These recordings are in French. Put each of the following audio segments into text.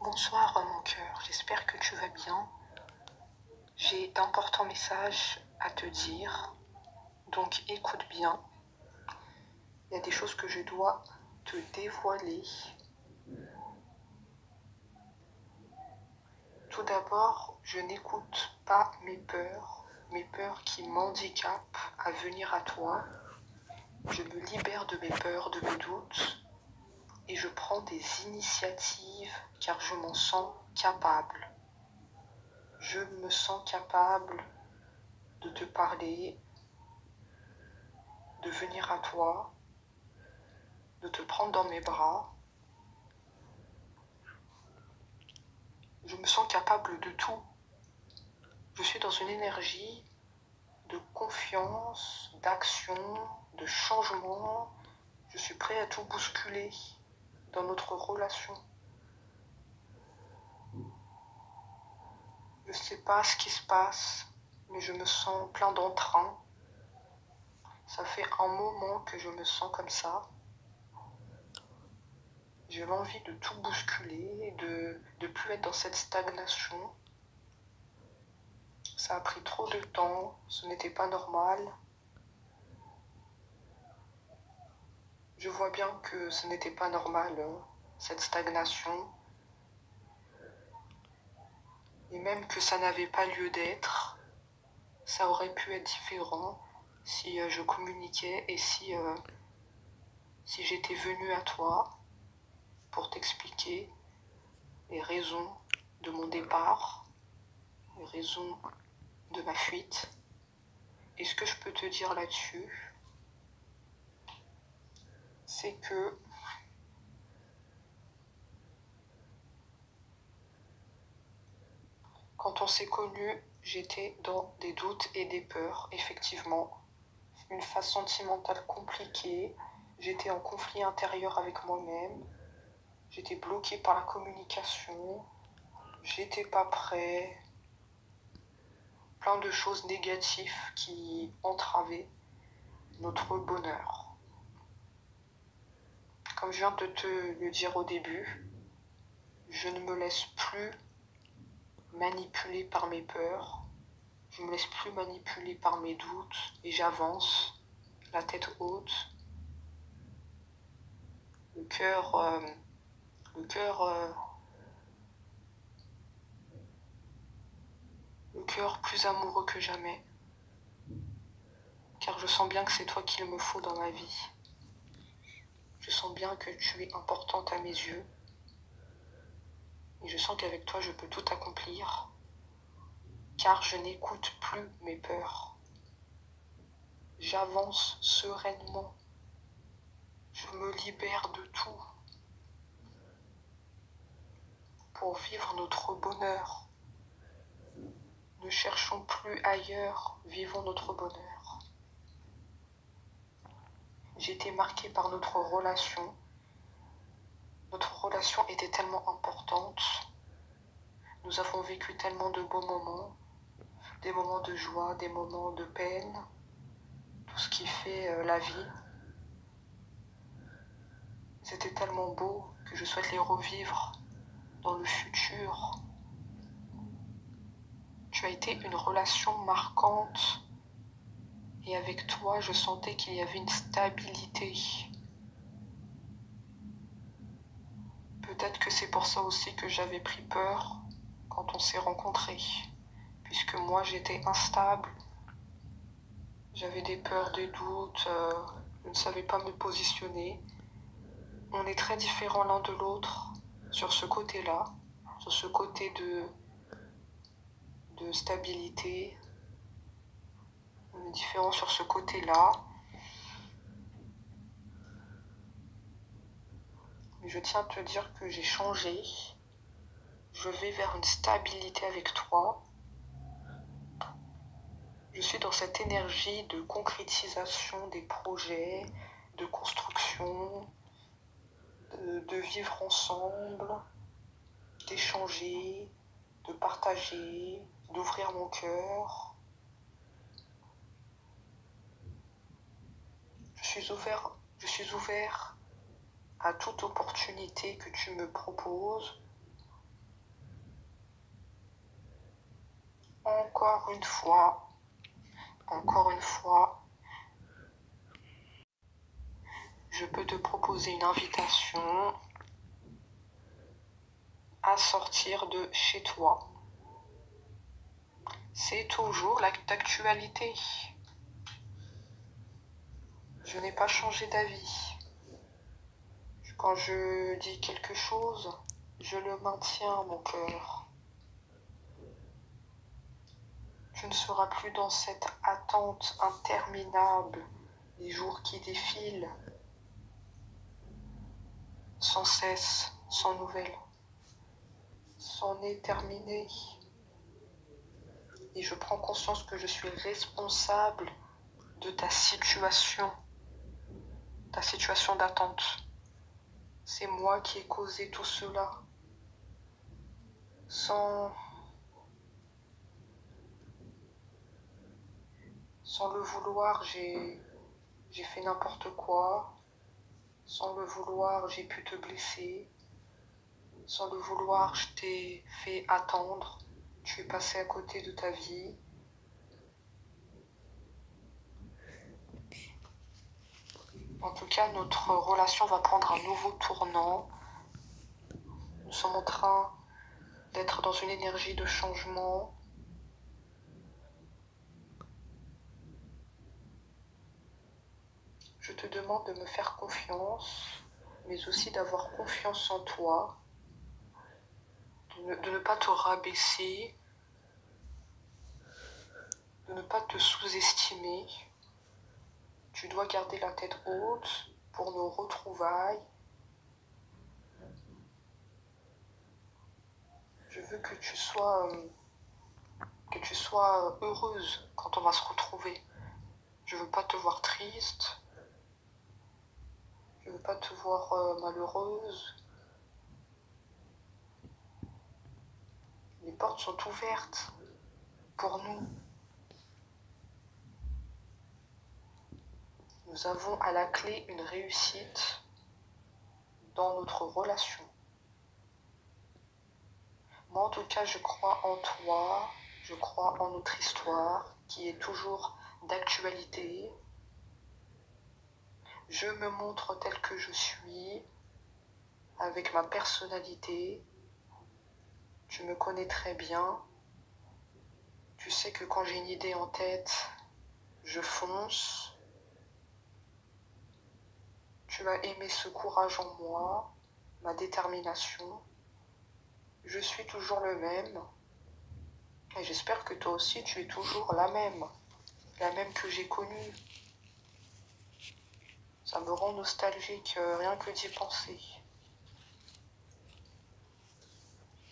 Bonsoir mon cœur, j'espère que tu vas bien. J'ai d'importants messages à te dire, donc écoute bien. Il y a des choses que je dois te dévoiler. Tout d'abord, je n'écoute pas mes peurs qui m'handicapent à venir à toi. Je me libère de mes peurs, de mes doutes, et je prends des initiatives car je m'en sens capable. Je me sens capable de te parler, de venir à toi, de te prendre dans mes bras. Je me sens capable de tout. Je suis dans une énergie de confiance, d'action, de changement. Je suis prêt à tout bousculer dans notre relation. Je ne sais pas ce qui se passe, mais je me sens plein d'entrain. Ça fait un moment que je me sens comme ça. J'ai l'envie de tout bousculer, de ne plus être dans cette stagnation. Ça a pris trop de temps, ce n'était pas normal. Je vois bien que ce n'était pas normal, cette stagnation. Et même que ça n'avait pas lieu d'être. Ça aurait pu être différent si je communiquais et si j'étais venue à toi pour t'expliquer les raisons de mon départ, les raisons de ma fuite. Et ce que je peux te dire là-dessus, c'est que quand on s'est connus, j'étais dans des doutes et des peurs, effectivement. Une phase sentimentale compliquée, j'étais en conflit intérieur avec moi-même, j'étais bloquée par la communication, j'étais pas prêt, plein de choses négatives qui entravaient notre bonheur. Comme je viens de te le dire au début, je ne me laisse plus manipuler par mes peurs, je ne me laisse plus manipuler par mes doutes et j'avance, la tête haute, le cœur plus amoureux que jamais, car je sens bien que c'est toi qu'il me faut dans ma vie. Je sens bien que tu es importante à mes yeux, et je sens qu'avec toi je peux tout accomplir, car je n'écoute plus mes peurs. J'avance sereinement, je me libère de tout pour vivre notre bonheur. Ne cherchons plus ailleurs, vivons notre bonheur. J'ai été marquée par notre relation. Notre relation était tellement importante. Nous avons vécu tellement de beaux moments, des moments de joie, des moments de peine, tout ce qui fait la vie. C'était tellement beau que je souhaite les revivre dans le futur. Tu as été une relation marquante et avec toi, je sentais qu'il y avait une stabilité. Peut-être que c'est pour ça aussi que j'avais pris peur quand on s'est rencontrés, puisque moi j'étais instable, j'avais des peurs, des doutes, je ne savais pas me positionner. On est très différents l'un de l'autre sur ce côté-là, sur ce côté de stabilité. On est différents sur ce côté-là. Mais je tiens à te dire que j'ai changé. Je vais vers une stabilité avec toi. Je suis dans cette énergie de concrétisation des projets, de construction, de vivre ensemble, d'échanger, de partager, d'ouvrir mon cœur. Je suis ouvert à toute opportunité que tu me proposes. Encore une fois, je peux te proposer une invitation à sortir de chez toi. C'est toujours d'actualité. Je n'ai pas changé d'avis. Quand je dis quelque chose, je le maintiens, mon cœur. Tu ne seras plus dans cette attente interminable, des jours qui défilent, sans cesse, sans nouvelles. C'en est terminé. Et je prends conscience que je suis responsable de ta situation d'attente. C'est moi qui ai causé tout cela. Sans le vouloir, j'ai fait n'importe quoi. Sans le vouloir, j'ai pu te blesser. Sans le vouloir, je t'ai fait attendre. Tu es passé à côté de ta vie. En tout cas, notre relation va prendre un nouveau tournant. Nous sommes en train d'être dans une énergie de changement. Je te demande de me faire confiance, mais aussi d'avoir confiance en toi, de ne pas te rabaisser, de ne pas te sous-estimer. Tu dois garder la tête haute pour nos retrouvailles. Je veux que tu sois heureuse quand on va se retrouver. Je veux pas te voir triste. Je veux pas te voir malheureuse. Les portes sont ouvertes pour nous. Nous avons à la clé une réussite dans notre relation. Moi, en tout cas, je crois en toi, je crois en notre histoire qui est toujours d'actualité. Je me montre tel que je suis, avec ma personnalité. Tu me connais très bien. Tu sais que quand j'ai une idée en tête, je fonce. Tu as aimé ce courage en moi, ma détermination. Je suis toujours le même. Et j'espère que toi aussi, tu es toujours la même que j'ai connue. Ça me rend nostalgique, rien que d'y penser.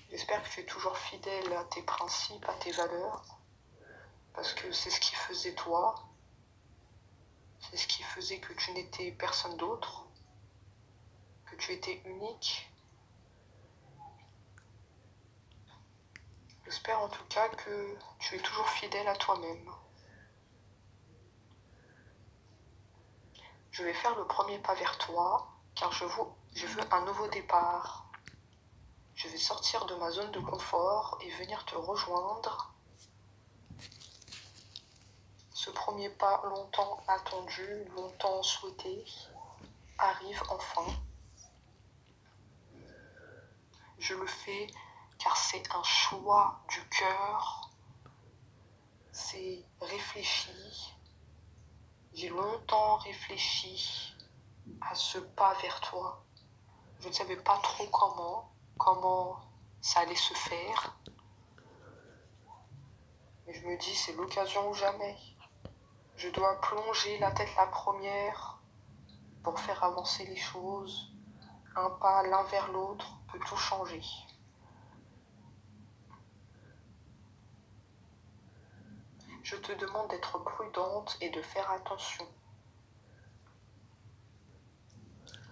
J'espère que tu es toujours fidèle à tes principes, à tes valeurs, parce que c'est ce qui faisait toi, c'est ce qui faisait que tu n'étais personne d'autre, que tu étais unique. J'espère en tout cas que tu es toujours fidèle à toi-même. Je vais faire le premier pas vers toi, car je veux un nouveau départ. Je vais sortir de ma zone de confort et venir te rejoindre. Ce premier pas longtemps attendu, longtemps souhaité, arrive enfin. Je le fais car c'est un choix du cœur, c'est réfléchi. J'ai longtemps réfléchi à ce pas vers toi. Je ne savais pas trop comment ça allait se faire. Mais je me dis, c'est l'occasion ou jamais. Je dois plonger la tête la première pour faire avancer les choses. Un pas l'un vers l'autre peut tout changer. Je te demande d'être prudente et de faire attention.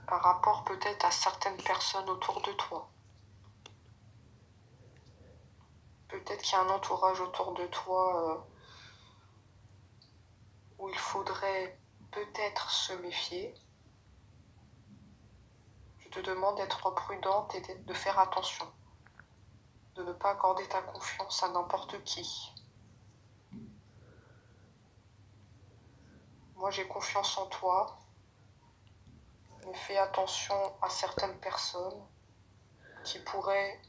Par rapport peut-être à certaines personnes autour de toi. Peut-être qu'il y a un entourage autour de toi où il faudrait peut-être se méfier. Je te demande d'être prudente et de faire attention. De ne pas accorder ta confiance à n'importe qui. Moi, j'ai confiance en toi, mais fais attention à certaines personnes qui pourraient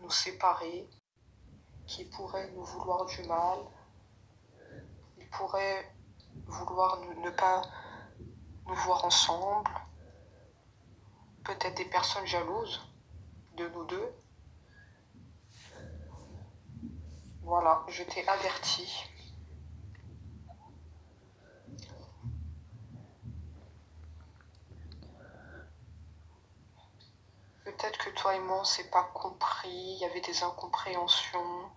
nous séparer, qui pourraient nous vouloir du mal, ils pourraient vouloir ne pas nous voir ensemble, peut-être des personnes jalouses de nous deux. Voilà, je t'ai averti. Peut-être que toi et moi, on s'est pas compris, il y avait des incompréhensions.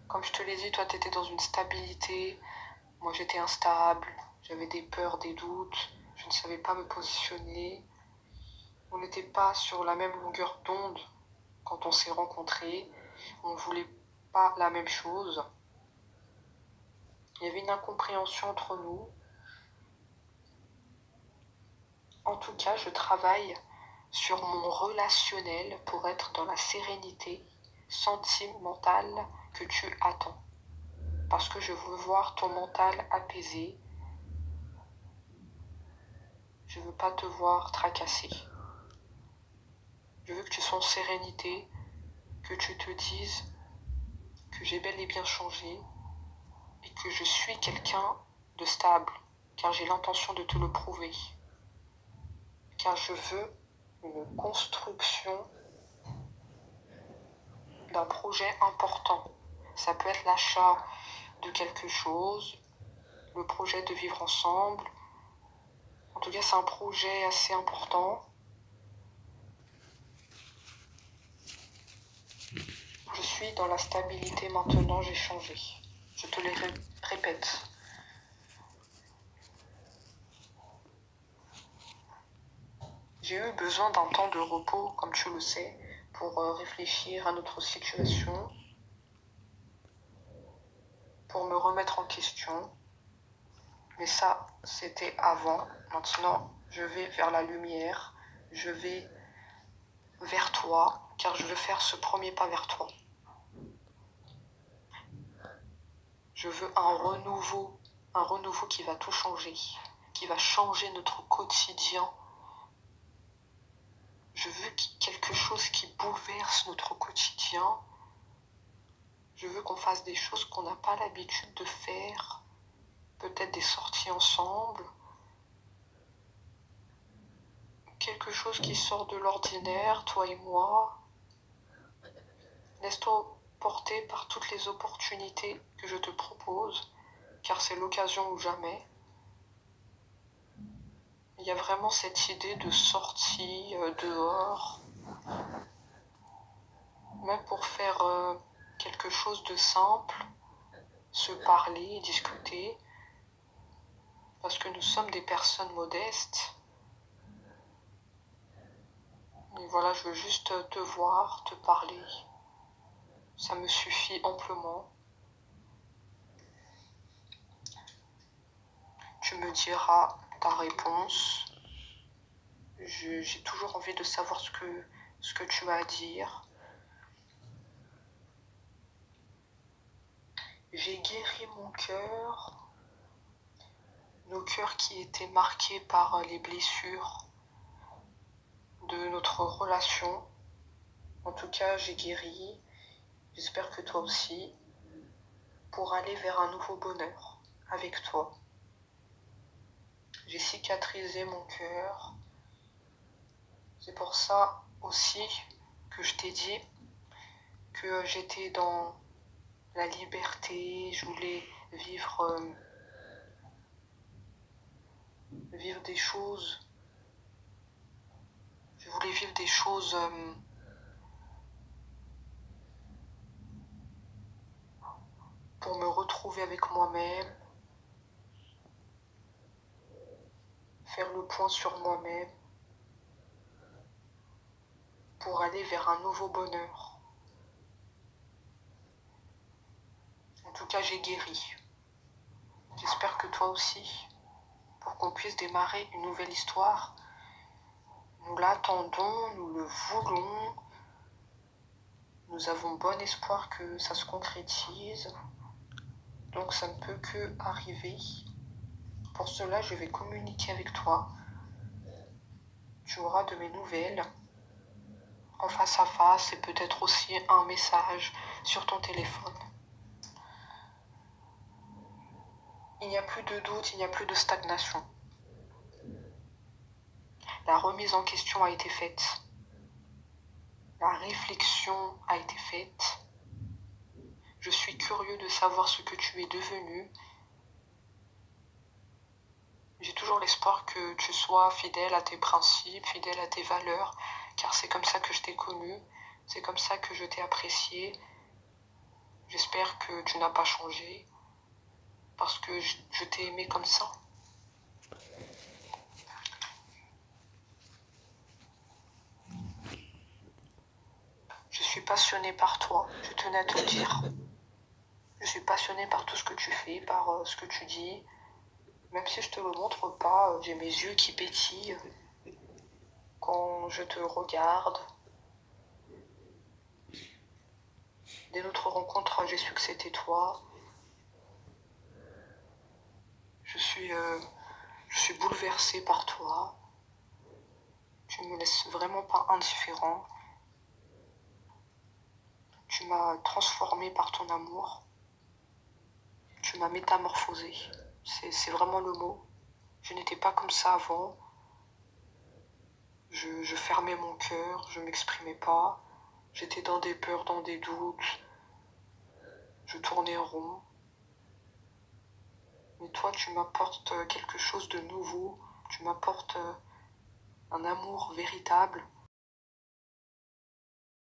Comme je te l'ai dit, toi, tu étais dans une stabilité, moi, j'étais instable, j'avais des peurs, des doutes, je ne savais pas me positionner. On n'était pas sur la même longueur d'onde quand on s'est rencontrés, on ne voulait pas la même chose. Il y avait une incompréhension entre nous. En tout cas, je travaille sur mon relationnel pour être dans la sérénité sentimentale que tu attends. Parce que je veux voir ton mental apaisé. Je veux pas te voir tracassé. Je veux que tu sois en sérénité, que tu te dises que j'ai bel et bien changé et que je suis quelqu'un de stable, car j'ai l'intention de te le prouver. Car je veux une construction d'un projet important. Ça peut être l'achat de quelque chose, le projet de vivre ensemble. En tout cas, c'est un projet assez important. Je suis dans la stabilité maintenant, j'ai changé. Je te les répète. J'ai eu besoin d'un temps de repos, comme tu le sais, pour réfléchir à notre situation, pour me remettre en question. Mais ça, c'était avant. Maintenant, je vais vers la lumière, je vais vers toi, car je veux faire ce premier pas vers toi. Je veux un renouveau qui va tout changer, qui va changer notre quotidien. Je veux quelque chose qui bouleverse notre quotidien. Je veux qu'on fasse des choses qu'on n'a pas l'habitude de faire, peut-être des sorties ensemble, quelque chose qui sort de l'ordinaire, toi et moi. Laisse-toi porter par toutes les opportunités que je te propose, car c'est l'occasion ou jamais. Il y a vraiment cette idée de sortie dehors, même pour faire quelque chose de simple, se parler, discuter, parce que nous sommes des personnes modestes. Et voilà, je veux juste te voir, te parler. Ça me suffit amplement. Tu me diras ta réponse. J'ai toujours envie de savoir ce que tu as à dire. J'ai guéri mon cœur, nos cœurs qui étaient marqués par les blessures de notre relation. En tout cas, j'ai guéri, j'espère que toi aussi, pour aller vers un nouveau bonheur avec toi. J'ai cicatrisé mon cœur. C'est pour ça aussi que je t'ai dit que j'étais dans la liberté, je voulais vivre des choses. Je voulais vivre des choses pour me retrouver avec moi-même, faire le point sur moi-même, pour aller vers un nouveau bonheur. En tout cas, j'ai guéri. J'espère que toi aussi, pour qu'on puisse démarrer une nouvelle histoire. Nous l'attendons, nous le voulons. Nous avons bon espoir que ça se concrétise. Donc ça ne peut que arriver. Pour cela, je vais communiquer avec toi. Tu auras de mes nouvelles en face à face et peut-être aussi un message sur ton téléphone. Il n'y a plus de doute, il n'y a plus de stagnation. La remise en question a été faite. La réflexion a été faite. Je suis curieux de savoir ce que tu es devenu. J'ai toujours l'espoir que tu sois fidèle à tes principes, fidèle à tes valeurs, car c'est comme ça que je t'ai connu, c'est comme ça que je t'ai apprécié. J'espère que tu n'as pas changé, parce que je t'ai aimé comme ça. Je suis passionnée par toi, je tenais à te le dire. Je suis passionnée par tout ce que tu fais, par ce que tu dis. Même si je te le montre pas, j'ai mes yeux qui pétillent quand je te regarde. Dès notre rencontre, j'ai su que c'était toi. Je suis bouleversée par toi. Tu ne me laisses vraiment pas indifférent. Tu m'as transformée par ton amour. Tu m'as métamorphosée. C'est vraiment le mot. Je n'étais pas comme ça avant. Je fermais mon cœur, je m'exprimais pas. J'étais dans des peurs, dans des doutes. Je tournais en rond. Mais toi, tu m'apportes quelque chose de nouveau. Tu m'apportes un amour véritable.